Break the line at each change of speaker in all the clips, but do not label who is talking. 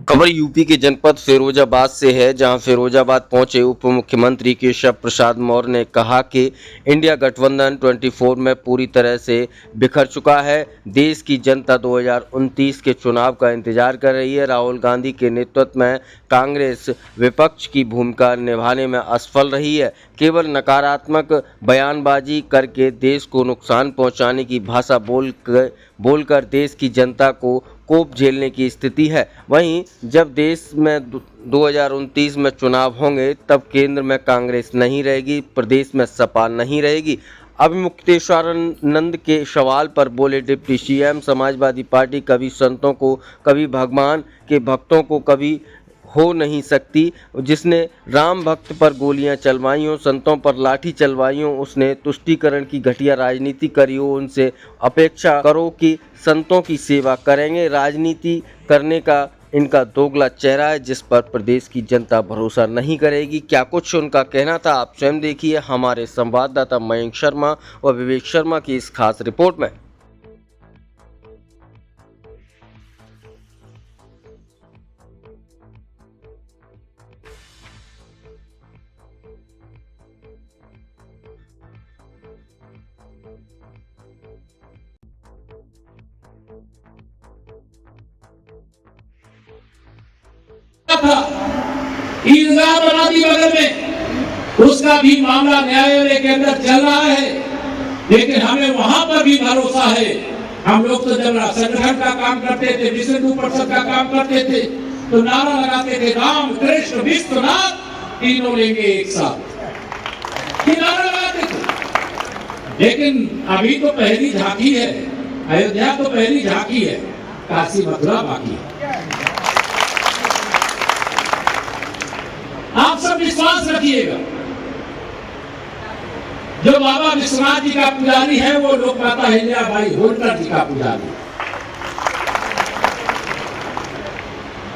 खबर यूपी के जनपद फिरोजाबाद से है, जहां फिरोजाबाद पहुंचे उप मुख्यमंत्री केशव प्रसाद मौर्य ने कहा कि इंडिया गठबंधन 24 में पूरी तरह से बिखर चुका है। देश की जनता 2029 के चुनाव का इंतजार कर रही है। राहुल गांधी के नेतृत्व में कांग्रेस विपक्ष की भूमिका निभाने में असफल रही है। केवल नकारात्मक बयानबाजी करके देश को नुकसान पहुंचाने की भाषा बोलकर देश की जनता को कोप झेलने की स्थिति है। वहीं जब देश में 2029 में चुनाव होंगे तब केंद्र में कांग्रेस नहीं रहेगी, प्रदेश में सपा नहीं रहेगी। अभिमुक्तेश्वरानंद के सवाल पर बोले डिप्टी सीएम, समाजवादी पार्टी कभी संतों को, कभी भगवान के भक्तों को कभी हो नहीं सकती। जिसने राम भक्त पर गोलियां चलवाई हो, संतों पर लाठी चलवाई हो, उसने तुष्टीकरण की घटिया राजनीति करी हो। उनसे अपेक्षा करो कि संतों की सेवा करेंगे। राजनीति करने का इनका दोगला चेहरा है, जिस पर प्रदेश की जनता भरोसा नहीं करेगी। क्या कुछ उनका कहना था, आप स्वयं देखिए हमारे संवाददाता मयंक शर्मा और विवेक शर्मा की इस खास रिपोर्ट में।
था ईदगाह बना दी बगल में, उसका भी मामला न्यायालय के अंदर चल रहा है, लेकिन हमें वहां पर भी भरोसा है। हम लोग तो जब संगठन का काम करते थे, विश्व हिंदू परिषद का काम करते थे, तो नारा लगाते थे राम कृष्ण विश्वनाथ तीनों लेंगे एक साथ, नारा लगाते थे। लेकिन अभी तो पहली झांकी है, अयोध्या तो पहली झांकी है, काशी मथुरा बाकी है। आप सब विश्वास रखिएगा, जो बाबा विश्वनाथ जी का पुजारी है वो लोक माता अहिल्याबाई होलकर जी का पुजारी,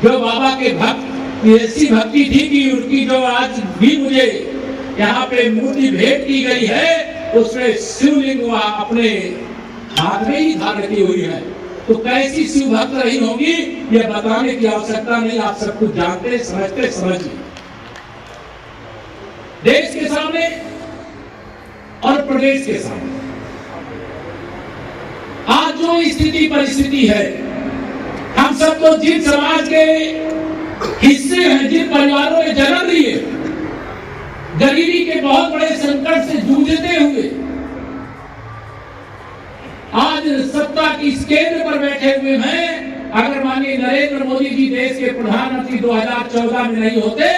जो बाबा के भक्त ऐसी भक्ति थी कि उनकी जो आज भी मुझे यहाँ पे मूर्ति भेंट की गई है, उसमें शिवलिंग अपने हाथ में ही धारण की हुई है। तो कैसी शिव भक्त रही होगी यह बताने की आवश्यकता नहीं, आप सब कुछ जानते समझते समझिए। देश के सामने और प्रदेश के सामने आज जो स्थिति परिस्थिति है, हम सब तो जिन समाज के हिस्से हैं, जिन परिवारों में जन्म लिए, गरीबी के बहुत बड़े संकट से जूझते हुए आज सत्ता की इस केंद्र पर बैठे हुए हैं। अगर माननीय नरेंद्र मोदी जी देश के प्रधानमंत्री 2014 में नहीं होते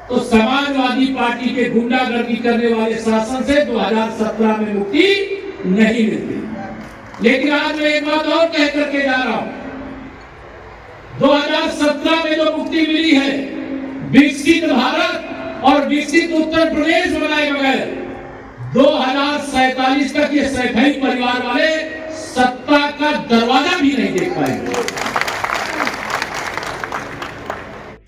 तो समाजवादी पार्टी के गुंडागर्दी करने वाले शासन से 2017 में मुक्ति नहीं मिलती। लेकिन आज मैं एक बात और कह करके जा रहा हूं, 2017 में जो मुक्ति मिली है, विकसित भारत और विकसित उत्तर प्रदेश बनाए बगैर 2047 तक ये सैकड़ों परिवार वाले सत्ता का दरवाजा भी नहीं देख पाएंगे।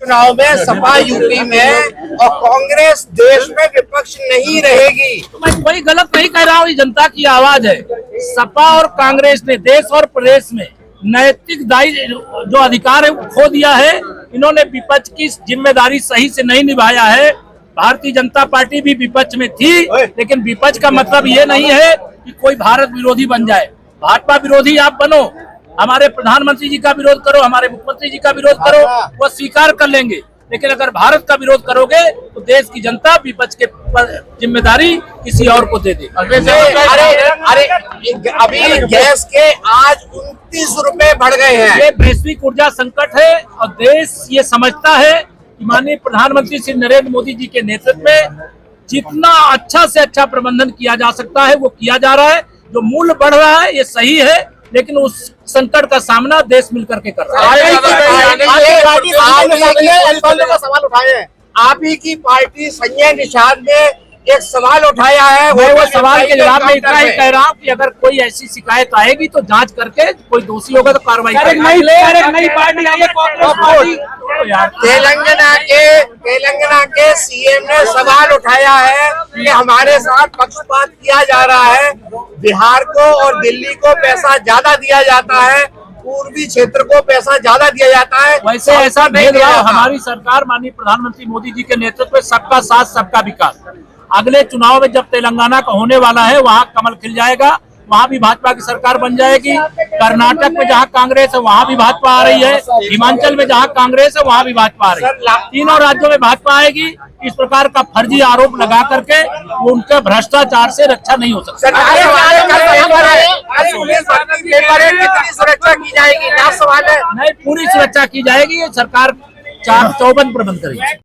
चुनाव में सपा यूपी में और कांग्रेस देश में विपक्ष नहीं रहेगी।
तो मैं कोई गलत नहीं कह रहा हूँ, ये जनता की आवाज है। सपा और कांग्रेस ने देश और प्रदेश में नैतिक दायित्व जो अधिकार है वो खो दिया है। इन्होंने विपक्ष की जिम्मेदारी सही से नहीं निभाया है। भारतीय जनता पार्टी भी विपक्ष में थी, लेकिन विपक्ष का मतलब ये नहीं है कि कोई भारत विरोधी बन जाए। भाजपा विरोधी आप बनो, हमारे प्रधानमंत्री जी का विरोध करो, हमारे मुख्यमंत्री जी का विरोध करो, वो स्वीकार कर लेंगे। लेकिन अगर भारत का विरोध करोगे तो देश की जनता विपक्ष के जिम्मेदारी किसी और को दे दे।
अरे अभी गैस के आज 29 रुपए बढ़ गए हैं।
ये वैश्विक ऊर्जा संकट है और देश ये समझता है कि माननीय प्रधानमंत्री श्री नरेंद्र मोदी जी के नेतृत्व में जितना अच्छा से अच्छा प्रबंधन किया जा सकता है वो किया जा रहा है। जो मूल्य बढ़ रहा है ये सही है, लेकिन उस संकट का सामना देश मिलकर के कर रहा है।
सवाल उठाए हैं, आप ही की पार्टी संजय निषाद ने एक सवाल उठाया है।
वो सवाल के जवाब में इतना ही कह रहा हूँ कि अगर कोई ऐसी शिकायत आएगी तो जांच करके कोई दोषी होगा तो कार्रवाई
तेलंगाना के सीएम ने सवाल उठाया है कि हमारे साथ पक्षपात किया जा रहा है, बिहार को और दिल्ली को पैसा ज्यादा दिया जाता है, पूर्वी क्षेत्र को पैसा ज्यादा दिया जाता है।
वैसे ऐसा
नहीं दिया
भेदभाव
जाता।
हमारी सरकार माननीय प्रधानमंत्री मोदी जी के नेतृत्व में सबका साथ सबका विकास। अगले चुनाव में जब तेलंगाना का होने वाला है वहां कमल खिल जाएगा, वहां भी भाजपा की सरकार बन जाएगी। कर्नाटक में जहां कांग्रेस है वहां भी भाजपा आ रही है, हिमाचल में जहां कांग्रेस है वहां भी भाजपा आ रही है। तीनों राज्यों में भाजपा आएगी। इस प्रकार का फर्जी आरोप लगा करके उनके भ्रष्टाचार से रक्षा नहीं हो सकती।
कितनी सुरक्षा की जाएगी? सवाल है।
नहीं, पूरी सुरक्षा की जाएगी। ये सरकार 4 चौबंद प्रबंध करेगी।